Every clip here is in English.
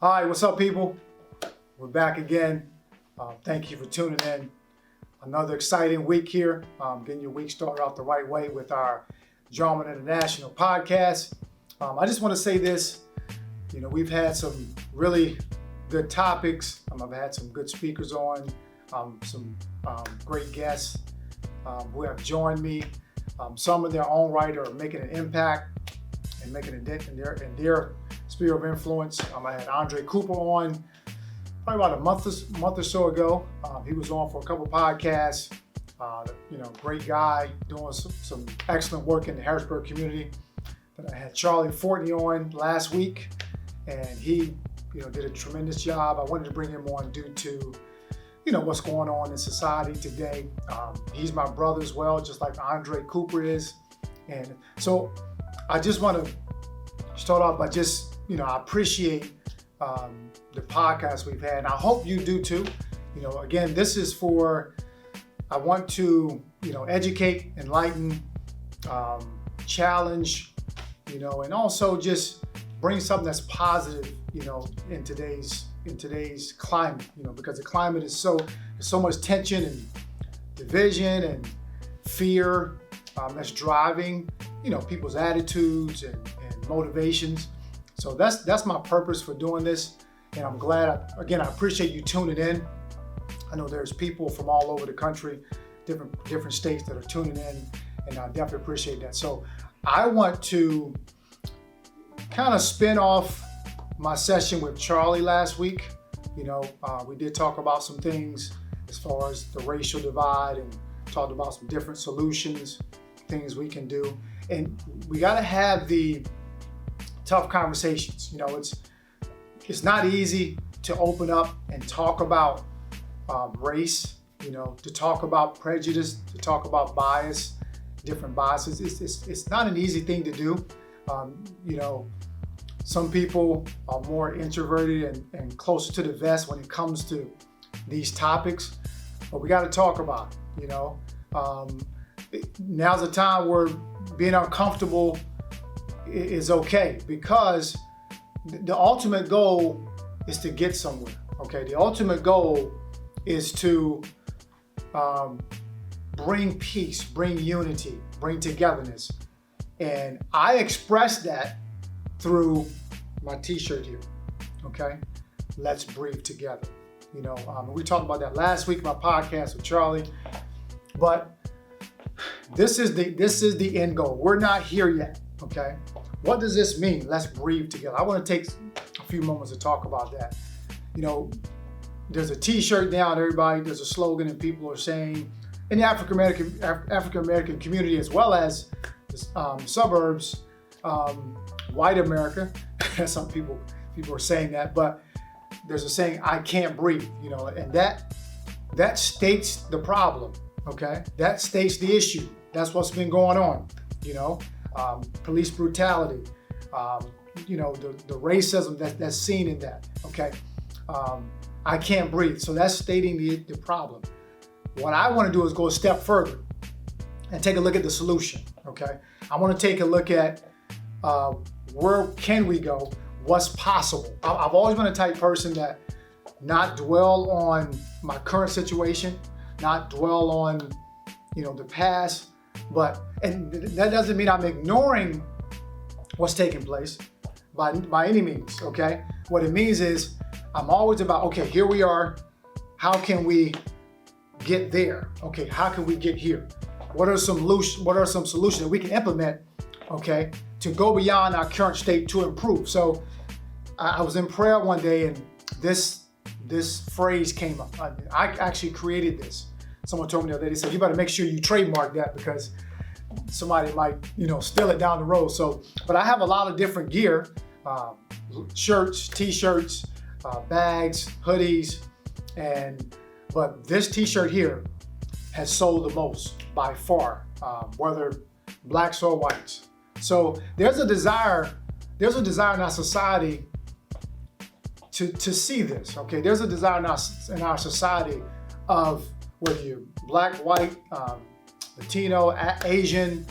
All right, what's up, people? We're back again. Thank you for tuning in. Another exciting week here. Getting your week started off the right way with our Gerald International podcast. I just want to say this. We've had some really good topics. I've had some good speakers on, some great guests who have joined me. Some in their own right are making an impact and making a dent in their sphere of influence. I had Andre Cooper on probably about a month or so ago. He was on for a couple podcasts. Great guy doing some excellent work in the Harrisburg community. Then I had Charlie Fortney on last week, and he did a tremendous job. I wanted to bring him on due to what's going on in society today. He's my brother as well, just like Andre Cooper is. And so I just want to start off by just, I appreciate the podcast we've had. And I hope you do too. Again, this is I want to, educate, enlighten, challenge, and also just bring something that's positive, in today's climate, because the climate is so much tension and division and fear that's driving, people's attitudes and motivations. So that's my purpose for doing this. And I'm glad, I appreciate you tuning in. I know there's people from all over the country, different states that are tuning in, and I definitely appreciate that. So I want to kind of spin off my session with Charlie last week. We did talk about some things as far as the racial divide and talked about some different solutions, things we can do. And we got to have the tough conversations. It's not easy to open up and talk about race, to talk about prejudice, to talk about bias, different biases. It's not an easy thing to do. Some people are more introverted and closer to the vest when it comes to these topics, but we got to talk about it. Now's the time where being uncomfortable is okay, because the ultimate goal is to get somewhere. Okay, the ultimate goal is to bring peace, bring unity, bring togetherness, and I express that through my T-shirt here. Okay, let's breathe together. We talked about that last week in my podcast with Charlie, but this is the end goal. We're not here yet. Okay, what does this mean? Let's breathe together. I want to take a few moments to talk about that. There's a T-shirt now, and everybody, there's a slogan, and people are saying in the African American community, as well as the suburbs, white America. Some people are saying that, but there's a saying, "I can't breathe," and that states the problem. Okay, that states the issue. That's what's been going on. Police brutality. The racism that's seen in that. Okay, I can't breathe. So that's stating the problem. What I want to do is go a step further and take a look at the solution. Okay, I want to take a look at where can we go, what's possible. I've always been a type person that not dwell on my current situation, not dwell on the past, and that doesn't mean I'm ignoring what's taking place by any means. Okay, what it means is I'm always about, okay, here we are, how can we get there? Okay, how can we get here? What are some solutions that we can implement, okay, to go beyond our current state to improve? So I was in prayer one day, and this phrase came up. I actually created this. Someone told me the other day, they said, you better make sure you trademark that because somebody might, steal it down the road. So, but I have a lot of different gear, shirts, T-shirts, bags, hoodies, but this T-shirt here has sold the most by far, whether blacks or whites. So there's a desire in our society to see this. Okay, there's a desire in our society of whether you're black, white, Latino, Asian,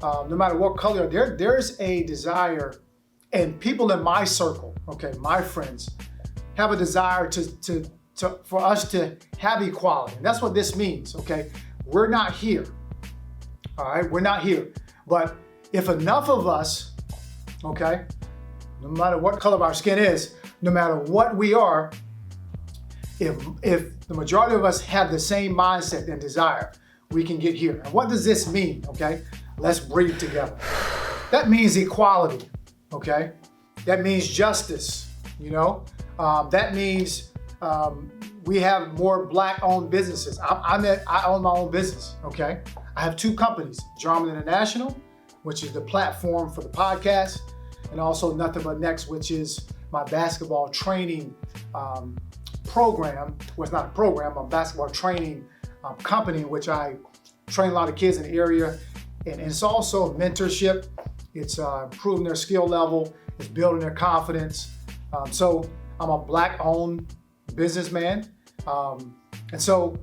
no matter what color, there's a desire And people in my circle, okay, my friends, have a desire for us to have equality. And that's what this means, okay? We're not here, all right? We're not here. But if enough of us, okay, no matter what color our skin is, no matter what we are, if the majority of us have the same mindset and desire, we can get here. And what does this mean, okay? Let's breathe together. That means equality, okay? That means justice, you know? That means we have more Black-owned businesses. I own my own business, okay? I have 2 companies, Gerald International, which is the platform for the podcast, and also Nothing But Next, which is my basketball training program. Well, it's not a program, a basketball training company, which I train a lot of kids in the area. And it's also mentorship. It's improving their skill level. It's building their confidence. So I'm a Black-owned businessman. And so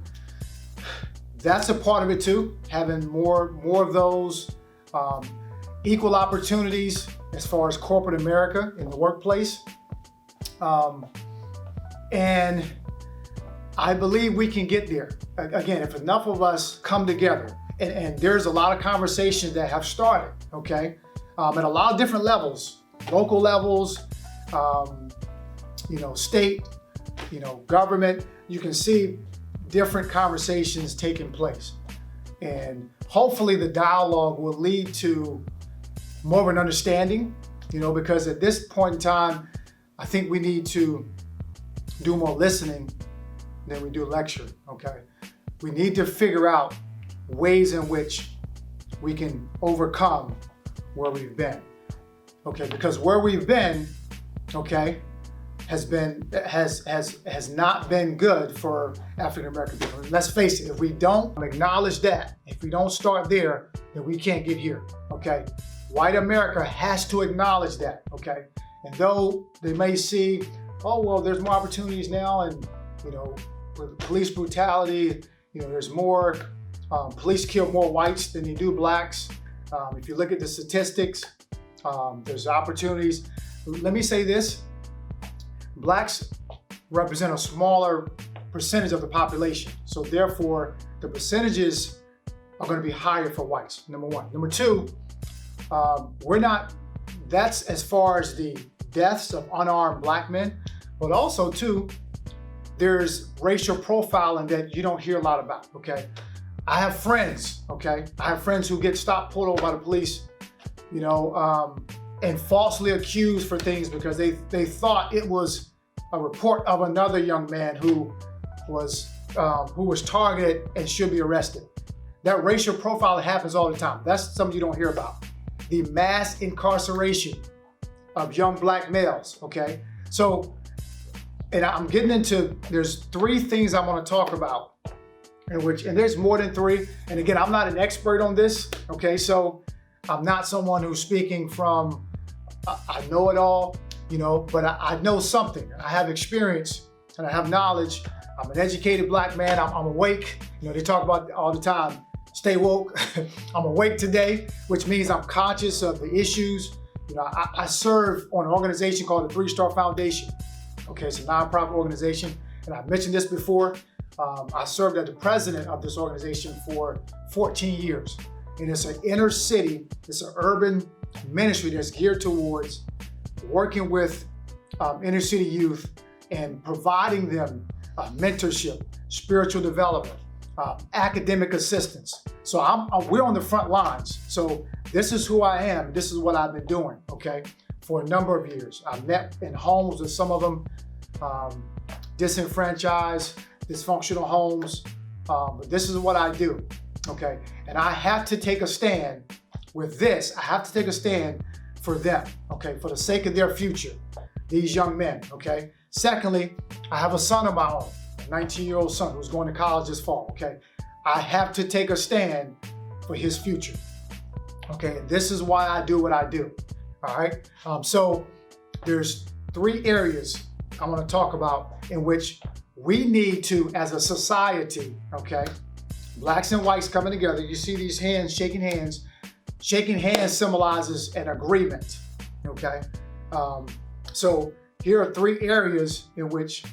that's a part of it too, having more of those equal opportunities as far as corporate America in the workplace. And I believe we can get there. Again, if enough of us come together, and there's a lot of conversations that have started, okay? At a lot of different levels, local levels, state, government. You can see different conversations taking place. And hopefully the dialogue will lead to more of an understanding, because at this point in time, I think we need to do more listening than we do lecturing, okay? We need to figure out ways in which we can overcome where we've been, okay? Because where we've been, okay, has not been good for African American people. Let's face it, if we don't acknowledge that, if we don't start there, then we can't get here, okay? White America has to acknowledge that, okay? And though they may see, oh, well, there's more opportunities now, and, with police brutality, there's more, police kill more whites than they do Blacks. If you look at the statistics, there's opportunities. Let me say this, Blacks represent a smaller percentage of the population. So therefore, the percentages are going to be higher for whites, number one. Number two, that's as far as the deaths of unarmed Black men, but also too, there's racial profiling that you don't hear a lot about, okay? I have friends, okay? I have friends who get stopped, pulled over by the police, and falsely accused for things because they thought it was a report of another young man who was targeted and should be arrested. That racial profiling happens all the time. That's something you don't hear about. The mass incarceration of young Black males, okay? So, and I'm getting into, there's 3 things I want to talk about, and there's more than 3. And again, I'm not an expert on this, okay? So I'm not someone who's speaking from, I know it all, but I know something. I have experience and I have knowledge. I'm an educated Black man. I'm awake. They talk about it all the time. Stay woke. I'm awake today, which means I'm conscious of the issues. I serve on an organization called the 3-Star Foundation. Okay, it's a nonprofit organization, and I've mentioned this before. I served as the president of this organization for 14 years, and it's an inner city, it's an urban ministry that's geared towards working with inner city youth and providing them mentorship, spiritual development, academic assistance. So we're on the front lines. So this is who I am. This is what I've been doing, okay, for a number of years. I met in homes with some of them, disenfranchised, dysfunctional homes. But this is what I do, okay? And I have to take a stand with this. I have to take a stand for them, okay, for the sake of their future, these young men, okay? Secondly, I have a son of my own, a 19-year-old son who's going to college this fall, okay? I have to take a stand for his future, okay? And this is why I do what I do, all right? So there's 3 areas I want to talk about in which we need to, as a society, okay, Blacks and whites coming together. You see these hands shaking hands. Shaking hands symbolizes an agreement, okay? So here are 3 areas in which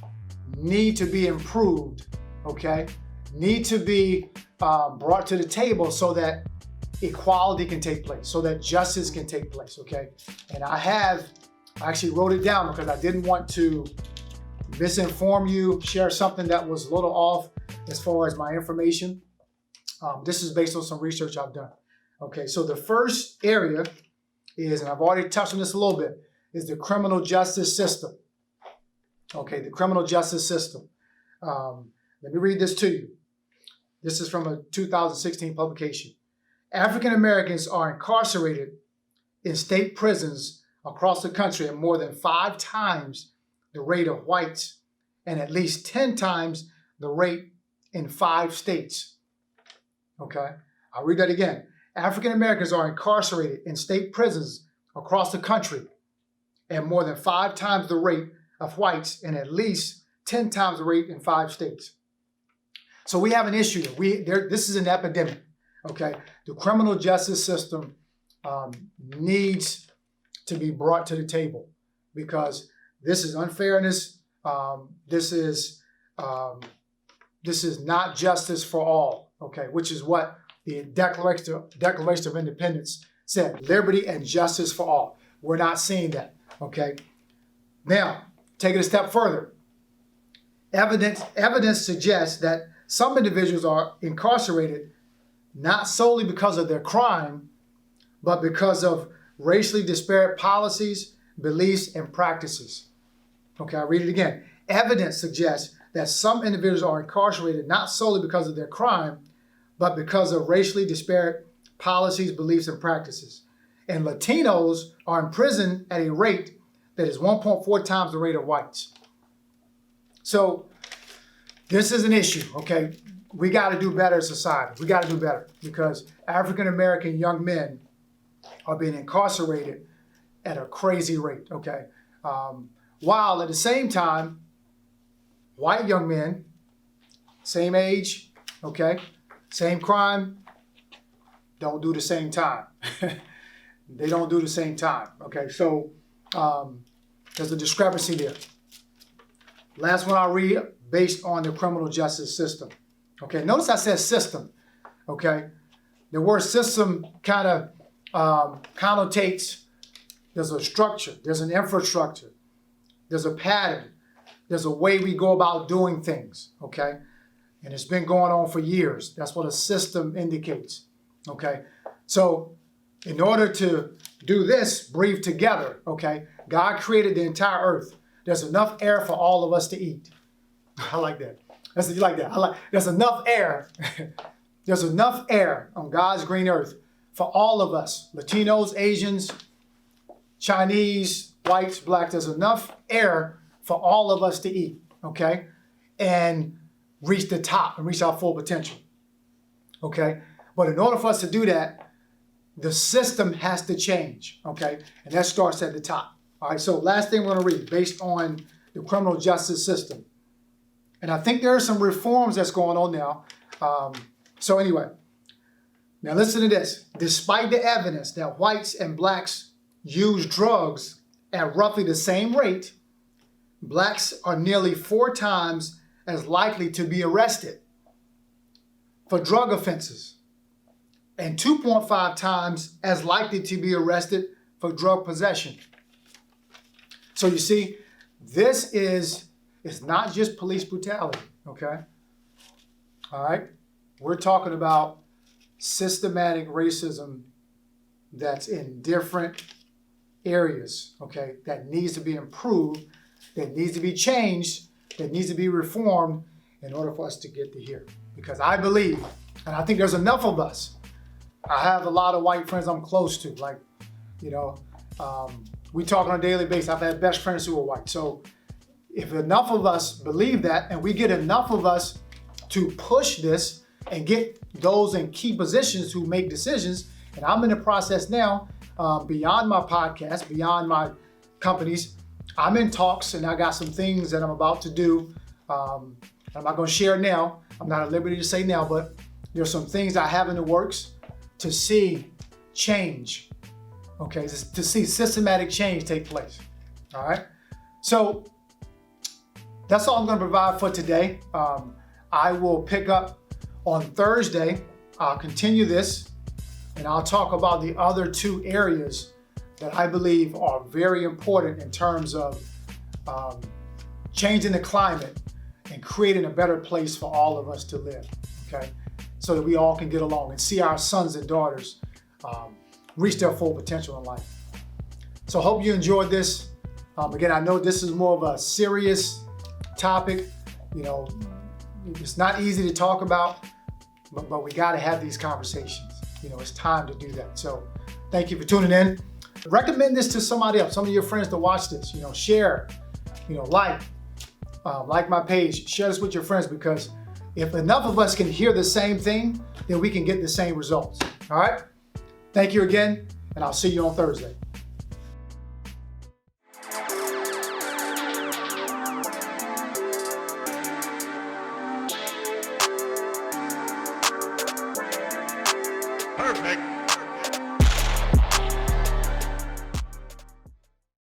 need to be improved, okay? Need to be brought to the table so that equality can take place, so that justice can take place, okay? And I actually wrote it down because I didn't want to misinform you, share something that was a little off as far as my information. This is based on some research I've done. Okay, so the first area is, and I've already touched on this a little bit, is the criminal justice system. Okay, the criminal justice system. Let me read this to you. This is from a 2016 publication. African Americans are incarcerated in state prisons across the country at more than 5 times the rate of whites and at least 10 times the rate in 5 states. Okay, I'll read that again. African Americans are incarcerated in state prisons across the country at more than 5 times the rate of whites and at least 10 times the rate in 5 states. So we have an issue here. This is an epidemic. Okay, the criminal justice system needs to be brought to the table because this is unfairness. This is not justice for all. Okay, which is what the Declaration of Independence said: liberty and justice for all. We're not seeing that. Okay, now take it a step further. Evidence suggests that some individuals are incarcerated not solely because of their crime, but because of racially disparate policies, beliefs, and practices. Okay, I'll read it again. Evidence suggests that some individuals are incarcerated not solely because of their crime, but because of racially disparate policies, beliefs, and practices. And Latinos are in prison at a rate that is 1.4 times the rate of whites. So this is an issue, okay? We got to do better as society. We got to do better because African-American young men are being incarcerated at a crazy rate, okay? While at the same time, white young men, same age, okay, same crime, don't do the same time. They don't do the same time, okay? So there's a discrepancy there. Last one I'll read, based on the criminal justice system. Okay, notice I said system, okay? The word system kind of connotates, there's a structure, there's an infrastructure, there's a pattern, there's a way we go about doing things, okay? And it's been going on for years. That's what a system indicates, okay? So in order to do this, breathe together, okay? God created the entire earth. There's enough air for all of us to eat. I like that. You like that. There's enough air. There's enough air on God's green earth for all of us, Latinos, Asians, Chinese, whites, blacks. There's enough air for all of us to eat, okay? And reach the top and reach our full potential, okay? But in order for us to do that, the system has to change, okay? And that starts at the top. All right, so last thing we're going to read based on the criminal justice system. And I think there are some reforms that's going on now. So anyway, now listen to this. Despite the evidence that whites and blacks use drugs at roughly the same rate, blacks are nearly 4 times as likely to be arrested for drug offenses and 2.5 times as likely to be arrested for drug possession. So you see, this is not just police brutality, okay? All right? We're talking about systematic racism that's in different areas, okay, that needs to be improved, that needs to be changed, that needs to be reformed in order for us to get to here. Because I believe, and I think there's enough of us. I have a lot of white friends I'm close to, like, you know, we talk on a daily basis. I've had best friends who are white. So if enough of us believe that, and we get enough of us to push this and get those in key positions who make decisions, and I'm in the process now, beyond my podcast, beyond my companies, I'm in talks and I got some things that I'm about to do. I'm not going to share now. I'm not at liberty to say now, but there's some things I have in the works to see change okay, to see systematic change take place. All right, so that's all I'm going to provide for today. I will pick up on Thursday. I'll continue this, and I'll talk about the other two areas that I believe are very important in terms of changing the climate and creating a better place for all of us to live, okay? So that we all can get along and see our sons and daughters reach their full potential in life. So hope you enjoyed this. Again, I know this is more of a serious topic. You know, it's not easy to talk about, but we got to have these conversations. You know, it's time to do that. So thank you for tuning in. Recommend this to somebody else, some of your friends to watch this. You know, share, you know, like my page, share this with your friends, because if enough of us can hear the same thing, then we can get the same results. All right? Thank you again, and I'll see you on Thursday. Perfect.